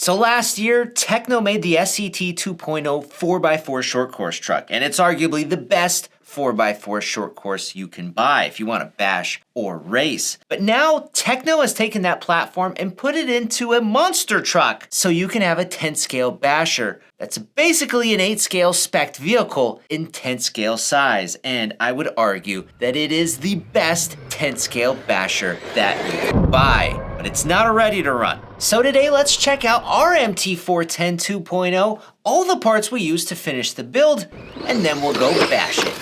So last year, TEKNO made the SCT 2.0 4x4 short course truck, and it's arguably the best 4x4 short course you can buy if you want to bash or race. But now TEKNO has taken that platform and put it into a monster truck, so you can have a 10 scale basher. That's basically an 8 scale spec vehicle in 10 scale size, and I would argue that it is the best 10 scale basher that you can buy, but it's not ready to run. So today let's check out our MT410 2.0, all the parts we used to finish the build, and then we'll go bash it.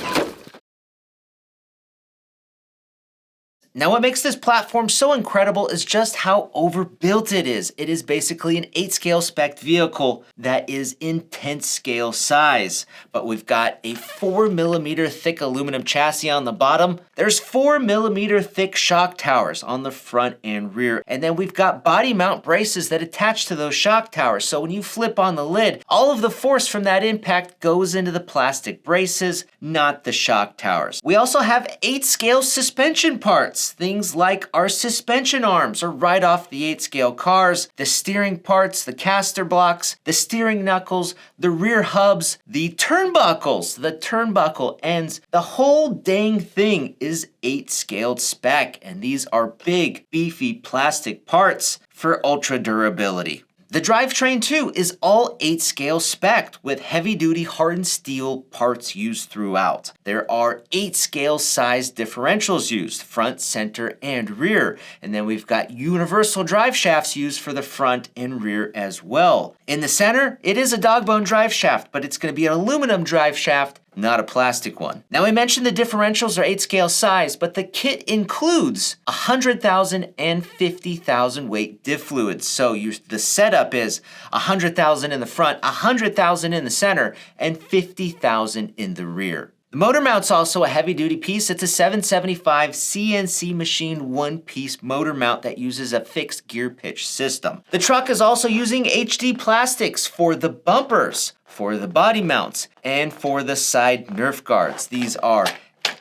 Now what makes this platform so incredible is just how overbuilt it is. It is basically an 8 scale spec vehicle that is in 10 scale size. But we've got a 4mm thick aluminum chassis on the bottom. There's 4mm thick shock towers on the front and rear. And then we've got body mount braces that attach to those shock towers. So when you flip on the lid, all of the force from that impact goes into the plastic braces, not the shock towers. We also have 8 scale suspension parts. Things like our suspension arms are right off the 8 scale cars, the steering parts, the caster blocks, the steering knuckles, the rear hubs, the turnbuckles, the turnbuckle ends. The whole dang thing is 8 scaled spec, and these are big, beefy plastic parts for ultra durability. The drivetrain too is all 8 scale spec with heavy duty hardened steel parts used throughout. There are 8 scale size differentials used, front, center, and rear. And then we've got universal drive shafts used for the front and rear as well. In the center, it is a dog bone drive shaft, but it's going to be an aluminum drive shaft, not a plastic one. Now, we mentioned the differentials are 8 scale size, but the kit includes 100,000 and 50,000 weight diff fluids. So the setup is 100,000 in the front, 100,000 in the center, and 50,000 in the rear. The motor mount's also a heavy duty piece. It's a 775 CNC machine one-piece motor mount that uses a fixed gear pitch system. The truck is also using HD plastics for the bumpers, for the body mounts, and for the side Nerf guards. These are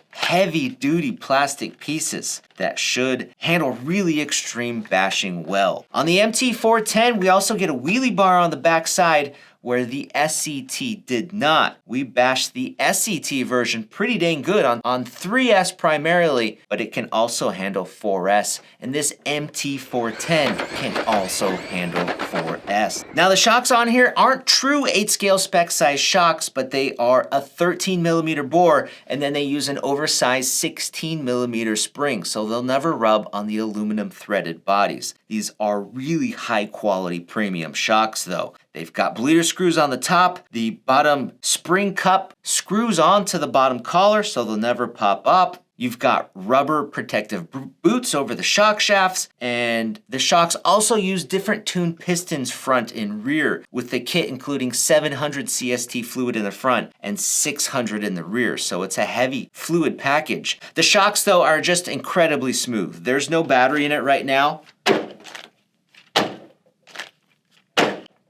heavy duty plastic pieces that should handle really extreme bashing well. On the MT410, we also get a wheelie bar on the back side where the SCT did not. We bashed the SCT version pretty dang good on 3S primarily, but it can also handle 4S, and this MT410 can also handle 4S. Now the shocks on here aren't true 8 scale spec size shocks, but they are a 13mm bore, and then they use an oversized 16mm spring, so they'll never rub on the aluminum threaded bodies. These are really high quality premium shocks though. They've got bleeder screws on the top. The bottom spring cup screws onto the bottom collar so they'll never pop up. You've got rubber protective boots over the shock shafts, and the shocks also use different tuned pistons front and rear, with the kit including 700 CST fluid in the front and 600 in the rear, so it's a heavy fluid package. The shocks though are just incredibly smooth. There's no battery in it right now,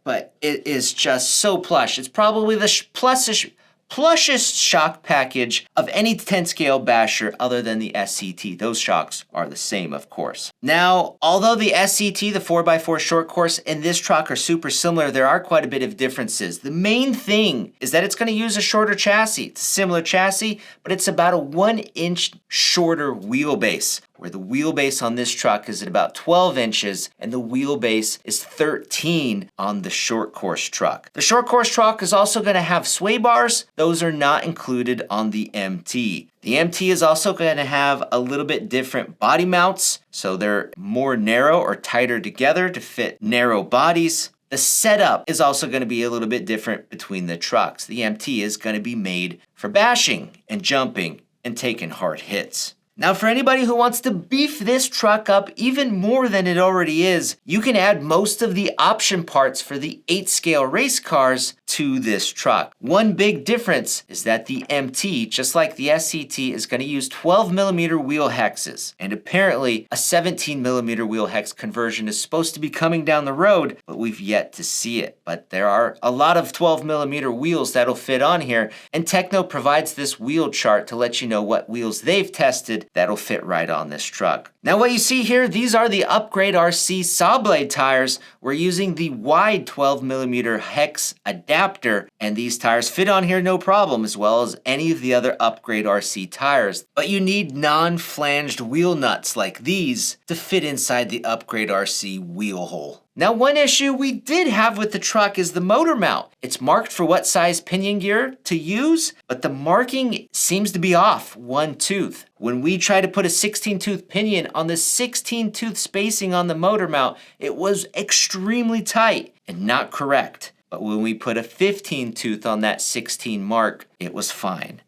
but it is just so plush. It's probably the plushest shock package of any 10 scale basher other than the SCT. Those shocks are the same, of course. Now, although the SCT, the 4x4 short course, and this truck are super similar, there are quite a bit of differences. The main thing is that it's going to use a shorter chassis. It's a similar chassis, but it's about a 1 inch shorter wheelbase, where the wheelbase on this truck is at about 12 inches and the wheelbase is 13 on the short course truck. The short course truck is also going to have sway bars. Those are not included on the MT. The MT is also going to have a little bit different body mounts, so they're more narrow or tighter together to fit narrow bodies. The setup is also going to be a little bit different between the trucks. The MT is going to be made for bashing and jumping and taking hard hits. Now, for anybody who wants to beef this truck up even more than it already is, you can add most of the option parts for the 8 scale race cars to this truck. One big difference is that the MT, just like the SCT, is going to use 12mm wheel hexes. And apparently a 17mm wheel hex conversion is supposed to be coming down the road, but we've yet to see it. But there are a lot of 12mm wheels that'll fit on here, and TEKNO provides this wheel chart to let you know what wheels they've tested that'll fit right on this truck. Now what you see here, these are the Upgrade RC saw blade tires. We're using the wide 12mm hex adapter, and these tires fit on here no problem, as well as any of the other Upgrade RC tires. But you need non-flanged wheel nuts like these to fit inside the Upgrade RC wheel hole. Now one issue we did have with the truck is the motor mount. It's marked for what size pinion gear to use, but the marking seems to be off one tooth. When we tried to put a 16-tooth pinion on the 16-tooth spacing on the motor mount, it was extremely tight and not correct. But when we put a 15-tooth on that 16 mark, it was fine.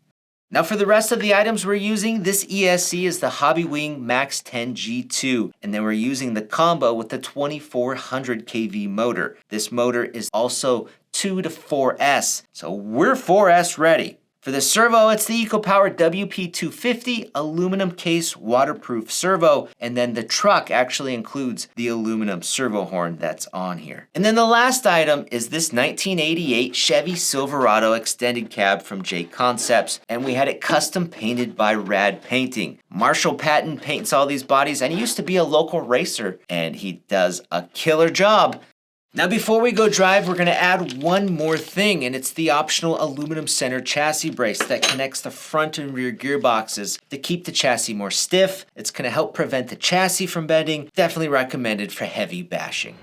Now for the rest of the items we're using, this ESC is the Hobby Wing Max 10 G2, and then we're using the combo with the 2400 kV motor. This motor is also 2 to 4S, so we're 4S ready. For the servo, it's the EcoPower WP250 aluminum case waterproof servo, and then the truck actually includes the aluminum servo horn that's on here. And then the last item is this 1988 Chevy Silverado extended cab from J Concepts, and we had it custom painted by Rad Painting. Marshall Patton paints all these bodies, and he used to be a local racer, and he does a killer job. Now before we go drive, we're gonna add one more thing, and it's the optional aluminum center chassis brace that connects the front and rear gearboxes to keep the chassis more stiff. It's gonna help prevent the chassis from bending. Definitely recommended for heavy bashing.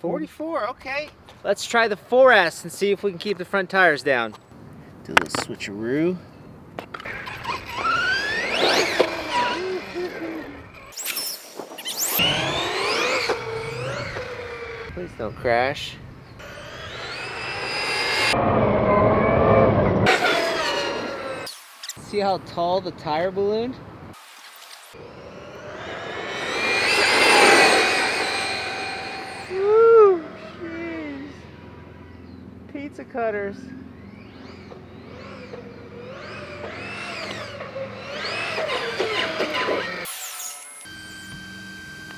.44, okay. Let's try the 4S and see if we can keep the front tires down. Do a little switcheroo. Please don't crash. See how tall the tire ballooned? Pizza cutters.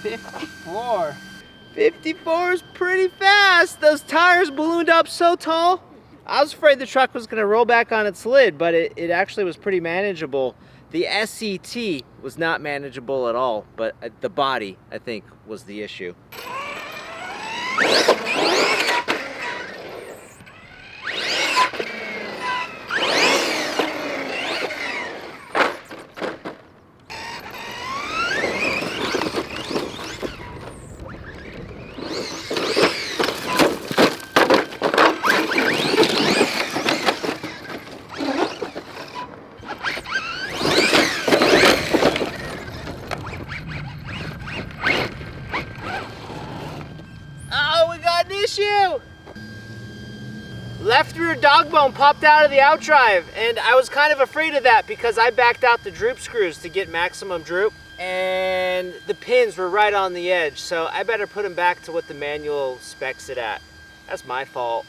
$54. $54 is pretty fast. Those tires ballooned up so tall. I was afraid the truck was gonna roll back on its lid, but it actually was pretty manageable. The SET was not manageable at all, but the body, I think, was the issue. Left rear dog bone popped out of the outdrive, and I was kind of afraid of that because I backed out the droop screws to get maximum droop, and the pins were right on the edge, so I better put them back to what the manual specs it at. That's my fault.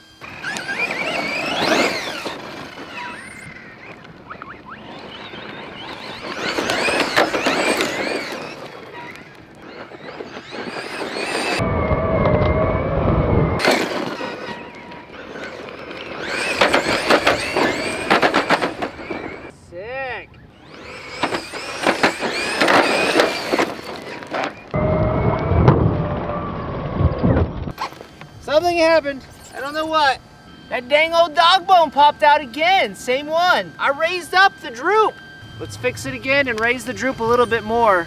Something happened. I don't know what. That dang old dog bone popped out again. Same one. I raised up the droop. Let's fix it again and raise the droop a little bit more.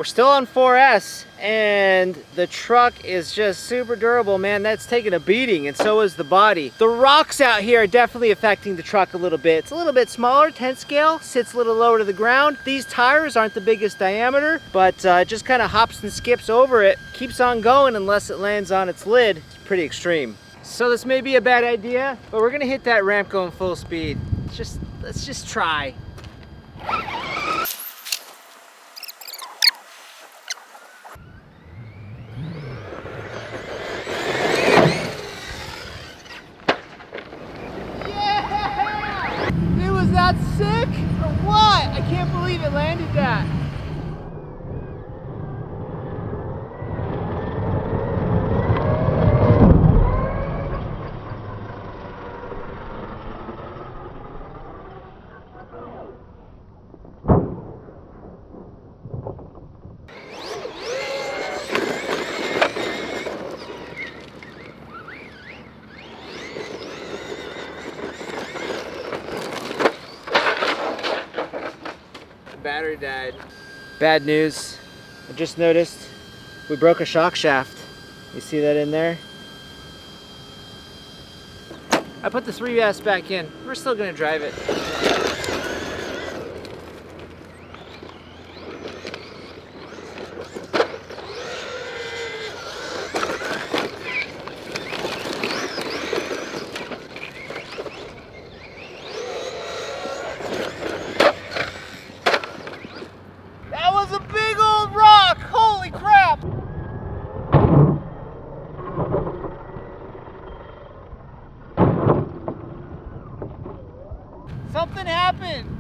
we're still on 4S, and the truck is just super durable, man. That's taking a beating, and so is the body. The rocks out here are definitely affecting the truck a little bit. It's a little bit smaller, 10 scale, sits a little lower to the ground. These tires aren't the biggest diameter, but it just kind of hops and skips over it, keeps on going unless it lands on its lid. It's pretty extreme. So this may be a bad idea, but we're gonna hit that ramp going full speed. Let's just try. That sick or what? I can't believe it landed that. Battery died. Bad news. I just noticed we broke a shock shaft. You see that in there? I put the 3S back in. We're still gonna drive it. Something happened.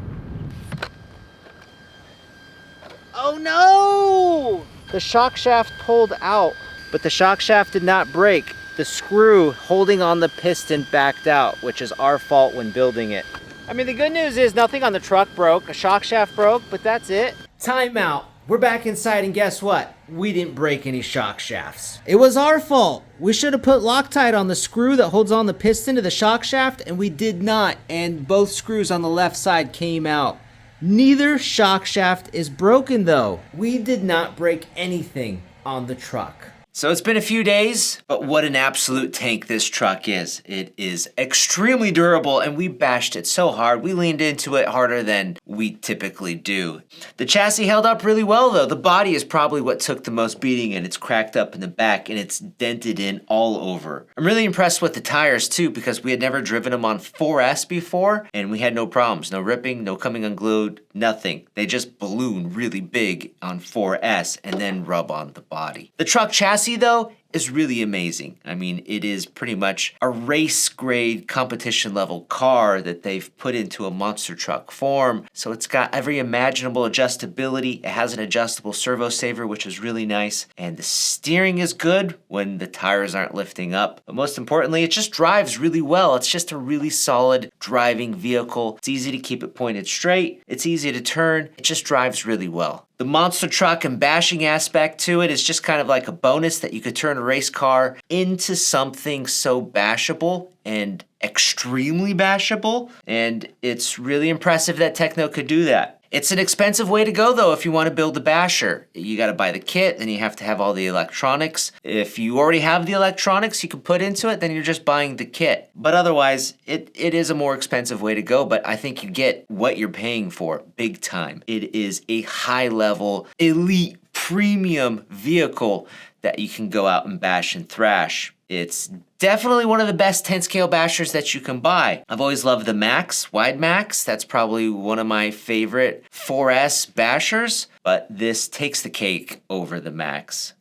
Oh no! The shock shaft pulled out, but the shock shaft did not break. The screw holding on the piston backed out, which is our fault when building it. I mean, the good news is nothing on the truck broke. A shock shaft broke, but that's it. Time out. We're back inside, and guess what? We didn't break any shock shafts. It was our fault. We should have put Loctite on the screw that holds on the piston to the shock shaft, and we did not, and both screws on the left side came out. Neither shock shaft is broken though. We did not break anything on the truck. So it's been a few days, but what an absolute tank this truck is. It is extremely durable, and we bashed it so hard. We leaned into it harder than we typically do. The chassis held up really well though. The body is probably what took the most beating, and it's cracked up in the back and it's dented in all over. I'm really impressed with the tires too, because we had never driven them on 4S before, and we had no problems. No ripping, no coming unglued, nothing. They just balloon really big on 4S and then rub on the body. The truck chassis though is really amazing. I mean, it is pretty much a race grade competition level car that they've put into a monster truck form. So it's got every imaginable adjustability. It has an adjustable servo saver, which is really nice. And the steering is good when the tires aren't lifting up. But most importantly, it just drives really well. It's just a really solid driving vehicle. It's easy to keep it pointed straight. It's easy to turn. It just drives really well. The monster truck and bashing aspect to it is just kind of like a bonus that you could turn a race car into something so bashable and extremely bashable. And it's really impressive that TEKNO could do that. It's an expensive way to go though if you want to build a basher. You got to buy the kit, then you have to have all the electronics. If you already have the electronics you can put into it, then you're just buying the kit. But otherwise, it is a more expensive way to go, but I think you get what you're paying for big time. It is a high-level, elite, premium vehicle that you can go out and bash and thrash. It's definitely one of the best 10 scale bashers that you can buy. I've always loved the Max, Wide Max. That's probably one of my favorite 4S bashers, but this takes the cake over the Max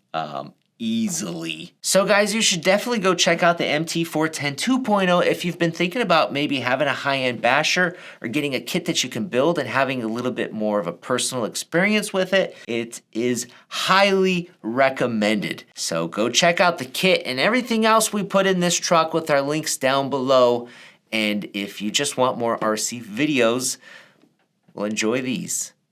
easily. So guys, you should definitely go check out the MT410 2.0 if you've been thinking about maybe having a high-end basher or getting a kit that you can build and having a little bit more of a personal experience with it. It is highly recommended. So go check out the kit and everything else we put in this truck with our links down below. And if you just want more RC videos, well, enjoy these.